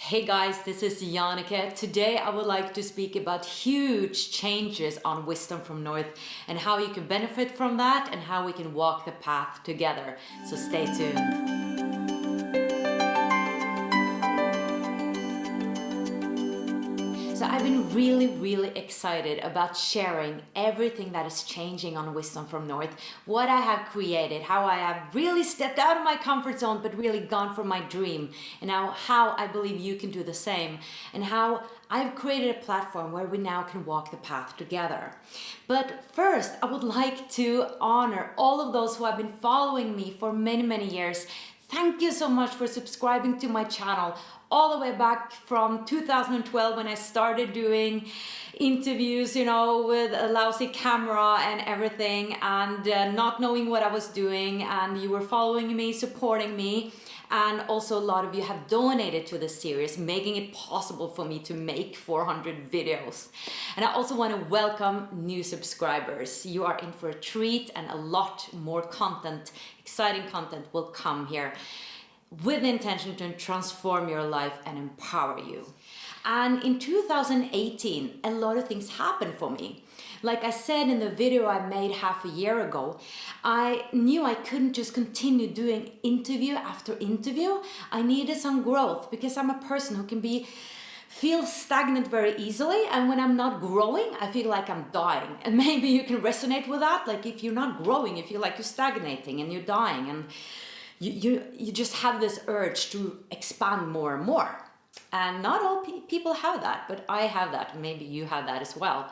Hey guys, this is Jannike. Today I would like to speak about huge changes on Wisdom from North and how you can benefit from that and how we can walk the path together. So stay tuned. So I've been really excited about sharing everything that is changing on Wisdom from North, what I have created, how I have really stepped out of my comfort zone but really gone for my dream, and how I believe you can do the same, and how I've created a platform where we now can walk the path together. But first, I would like to honor all of those who have been following me for many years. Thank you so much for subscribing to my channel all the way back from 2012 when I started doing interviews, with a lousy camera and everything, and not knowing what I was doing, and you were following me, supporting me, and also a lot of you have donated to this series, making it possible for me to make 400 videos. And I also want to welcome new subscribers. You are in for a treat, and a lot more content, exciting content will come here with the intention to transform your life and empower you. And in 2018, a lot of things happened for me. Like I said in the video I made half a year ago, I knew I couldn't just continue doing interview after interview. I needed some growth because I'm a person who can feel stagnant very easily, and when I'm not growing, I feel like I'm dying. And maybe you can resonate with that. Like if you're not growing, you feel like you're stagnating and you're dying, and you just have this urge to expand more and more. And not all people have that, but I have that. Maybe you have that as well.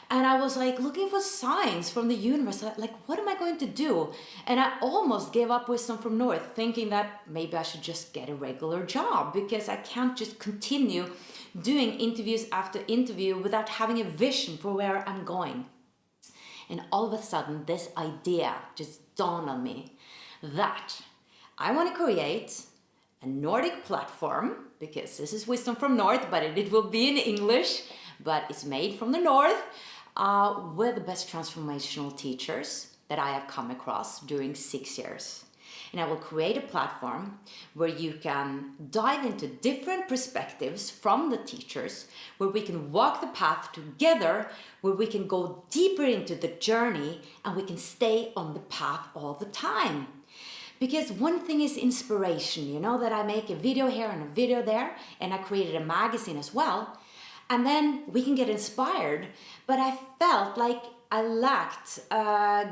And I was like looking for signs from the universe, like what am I going to do? And I almost gave up Wisdom from North, thinking that maybe I should just get a regular job, because I can't just continue doing interviews after interview without having a vision for where I'm going. And all of a sudden, this idea just dawned on me that I want to create a Nordic platform, because this is Wisdom from North, but it will be in English, but it's made from the North, with the best transformational teachers that I have come across during 6 years. And I will create a platform where you can dive into different perspectives from the teachers, where we can walk the path together, where we can go deeper into the journey, and we can stay on the path all the time. Because one thing is inspiration, that I make a video here and a video there, and I created a magazine as well. And then we can get inspired, but I felt like I lacked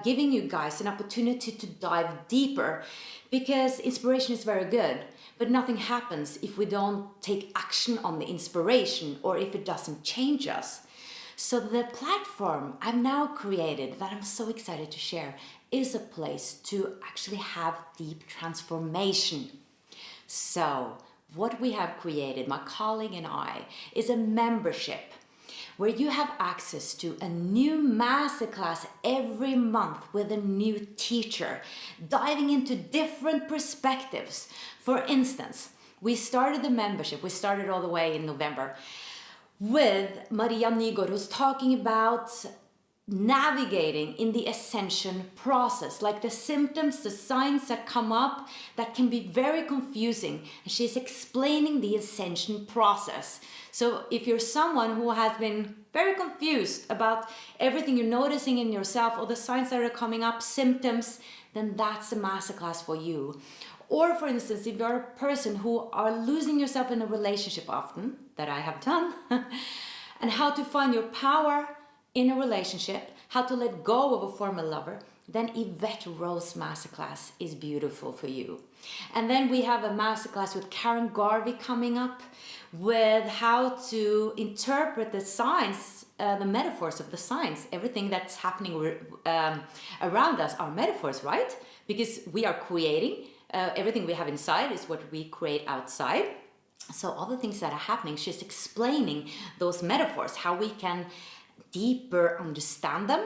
giving you guys an opportunity to dive deeper, because inspiration is very good, but nothing happens if we don't take action on the inspiration or if it doesn't change us. So the platform I've now created that I'm so excited to share is a place to actually have deep transformation. So what we have created, my colleague and I, is a membership where you have access to a new masterclass every month with a new teacher, diving into different perspectives. For instance, we started the membership, we started all the way in November, with Maria Nygård, who's talking about navigating in the ascension process, like the symptoms, the signs that come up that can be very confusing. And she's explaining the ascension process. So if you're someone who has been very confused about everything you're noticing in yourself or the signs that are coming up, symptoms, then that's a masterclass for you. Or for instance, if you're a person who are losing yourself in a relationship often, that I have done, and how to find your power in a relationship, how to let go of a former lover, then Yvette Rose Masterclass is beautiful for you. And then we have a masterclass with Karen Garvey coming up with how to interpret the signs, the metaphors of the signs. Everything that's happening around us are metaphors, right? Because we are creating, everything we have inside is what we create outside. So all the things that are happening, she's explaining those metaphors, how we can deeper understand them.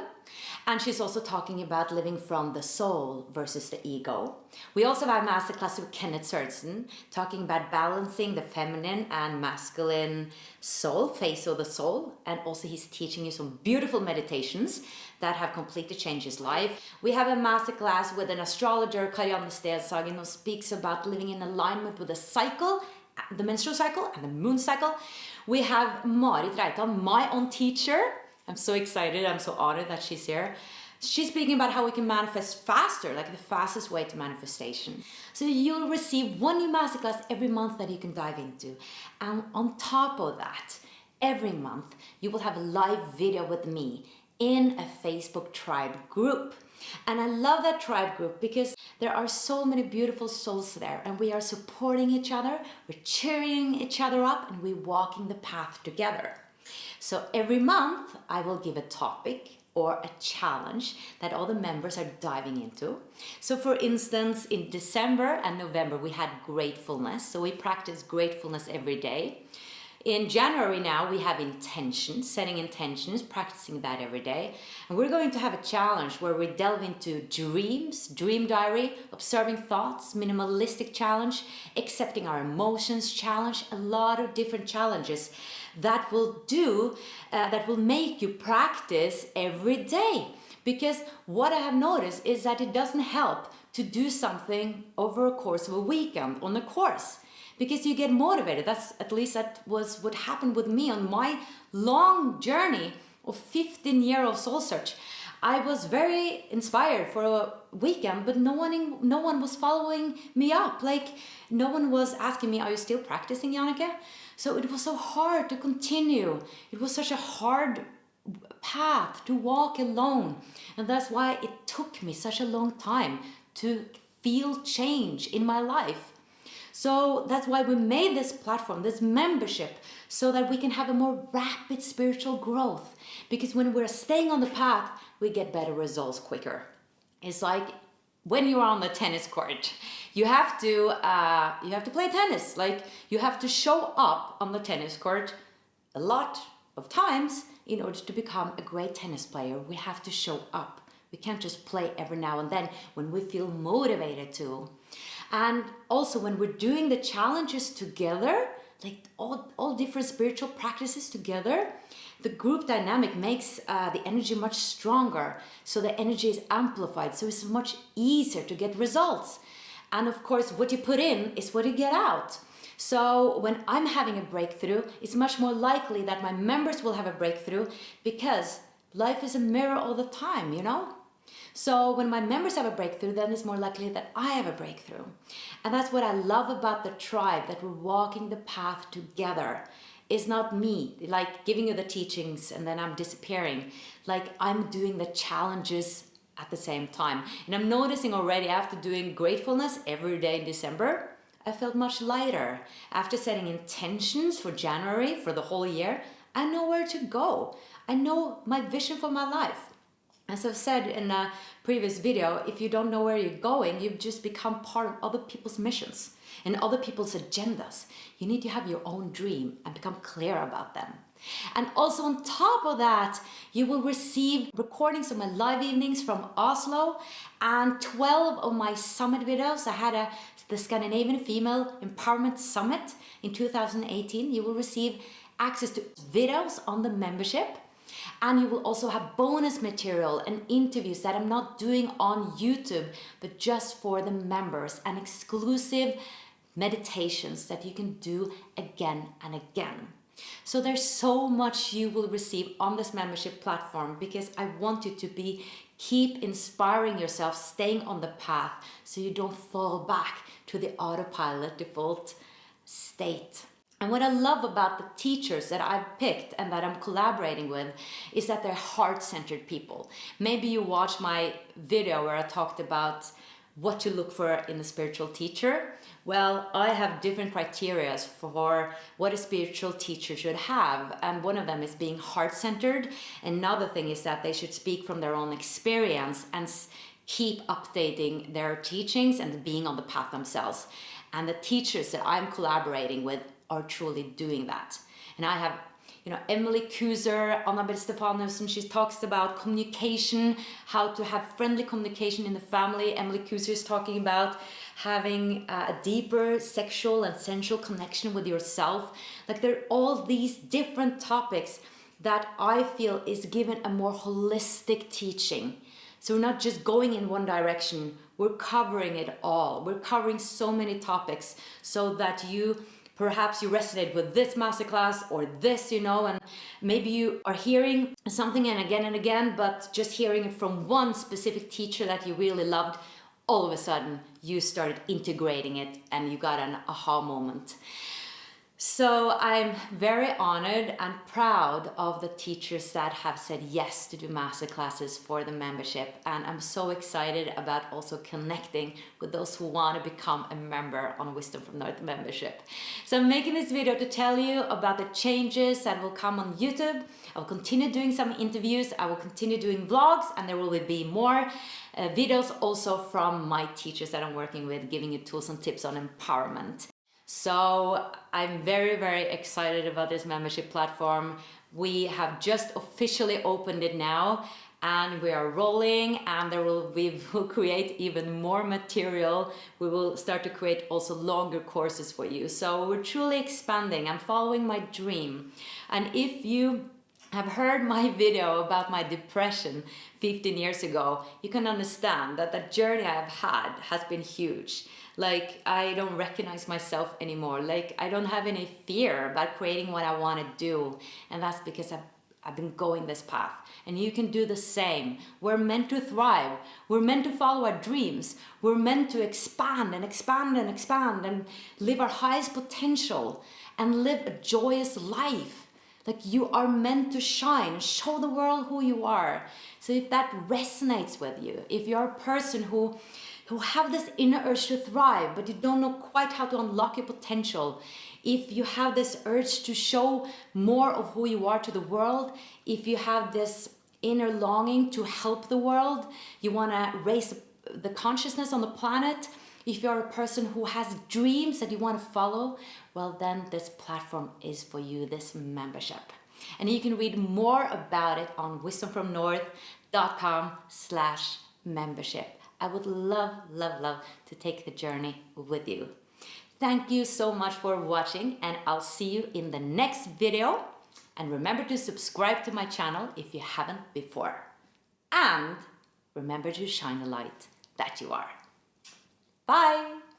And she's also talking about living from the soul versus the ego. We also have a masterclass with Kenneth Sørensen talking about balancing the feminine and masculine soul, face of the soul. And also he's teaching you some beautiful meditations that have completely changed his life. We have a masterclass with an astrologer, Karianne Stedshagen, who speaks about living in alignment with the cycle the menstrual cycle and the moon cycle. We have Marit Reitan, my own teacher. I'm so excited, I'm so honored that she's here. She's speaking about how we can manifest faster, like the fastest way to manifestation. So you'll receive one new masterclass every month that you can dive into. And on top of that, every month you will have a live video with me in a Facebook tribe group. And I love that tribe group because there are so many beautiful souls there, and we are supporting each other, we're cheering each other up, and we're walking the path together. So every month I will give a topic or a challenge that all the members are diving into. So for instance, in December and November we had gratefulness, so we practice gratefulness every day. In January now we have intentions, setting intentions, practicing that every day. And we're going to have a challenge where we delve into dreams, dream diary, observing thoughts, minimalistic challenge, accepting our emotions challenge, a lot of different challenges that will make you practice every day. Because what I have noticed is that it doesn't help to do something over a course of a weekend on a course, because you get motivated. That was what happened with me on my long journey of 15-year soul search. I was very inspired for a weekend, but no one was following me up. Like, no one was asking me, are you still practicing, Jannike? So it was so hard to continue. It was such a hard path to walk alone. And that's why it took me such a long time to feel change in my life. So that's why we made this platform, this membership, so that we can have a more rapid spiritual growth. Because when we're staying on the path, we get better results quicker. It's like when you're on the tennis court, you have to play tennis. Like, you have to show up on the tennis court a lot of times in order to become a great tennis player. We have to show up. We can't just play every now and then when we feel motivated to. And also when we're doing the challenges together, like all different spiritual practices together, the group dynamic makes the energy much stronger. So the energy is amplified. So it's much easier to get results. And of course, what you put in is what you get out. So when I'm having a breakthrough, it's much more likely that my members will have a breakthrough, because life is a mirror all the time, you know? So when my members have a breakthrough, then it's more likely that I have a breakthrough. And that's what I love about the tribe, that we're walking the path together. It's not me, like giving you the teachings and then I'm disappearing. Like, I'm doing the challenges at the same time. And I'm noticing already, after doing gratefulness every day in December, I felt much lighter. After setting intentions for January, for the whole year, I know where to go. I know my vision for my life. As I've said in a previous video, if you don't know where you're going, you've just become part of other people's missions and other people's agendas. You need to have your own dream and become clear about them. And also on top of that, you will receive recordings of my live evenings from Oslo and 12 of my summit videos. I had the Scandinavian Female Empowerment Summit in 2018. You will receive access to videos on the membership. And you will also have bonus material and interviews that I'm not doing on YouTube, but just for the members, and exclusive meditations that you can do again and again. So there's so much you will receive on this membership platform, because I want you to keep inspiring yourself, staying on the path, so you don't fall back to the autopilot default state. And what I love about the teachers that I've picked and that I'm collaborating with is that they're heart-centered people. Maybe you watched my video where I talked about what to look for in a spiritual teacher. Well, I have different criteria for what a spiritual teacher should have. And one of them is being heart-centered. Another thing is that they should speak from their own experience and keep updating their teachings and being on the path themselves. And the teachers that I'm collaborating with are truly doing that. And I have, Emily Kuser, Annabelle Stefanus, and she talks about communication, how to have friendly communication in the family. Emily Kuser is talking about having a deeper sexual and sensual connection with yourself. Like, there are all these different topics that I feel is given a more holistic teaching. So we're not just going in one direction, we're covering it all. We're covering so many topics so that you perhaps you resonate with this masterclass or this, and maybe you are hearing something and again, but just hearing it from one specific teacher that you really loved, all of a sudden you started integrating it and you got an aha moment. So I'm very honored and proud of the teachers that have said yes to do masterclasses for the membership. And I'm so excited about also connecting with those who want to become a member on Wisdom from North membership. So I'm making this video to tell you about the changes that will come on YouTube. I will continue doing some interviews, I will continue doing vlogs, and there will be more videos also from my teachers that I'm working with, giving you tools and tips on empowerment. So I'm very, very excited about this membership platform. We have just officially opened it now and we are rolling, and we will create even more material. We will start to create also longer courses for you. So we're truly expanding. I'm following my dream. And if you have heard my video about my depression 15 years ago, you can understand that the journey I've had has been huge. Like, I don't recognize myself anymore. Like, I don't have any fear about creating what I want to do. And that's because I've been going this path. And you can do the same. We're meant to thrive. We're meant to follow our dreams. We're meant to expand and expand and expand and live our highest potential and live a joyous life. Like, you are meant to shine, show the world who you are. So if that resonates with you, if you're a person who have this inner urge to thrive, but you don't know quite how to unlock your potential, if you have this urge to show more of who you are to the world, if you have this inner longing to help the world, you want to raise the consciousness on the planet, if you're a person who has dreams that you want to follow, well, then this platform is for you, this membership. And you can read more about it on wisdomfromnorth.com/membership. I would love, love, love to take the journey with you. Thank you so much for watching, and I'll see you in the next video. And remember to subscribe to my channel if you haven't before. And remember to shine the light that you are. Bye!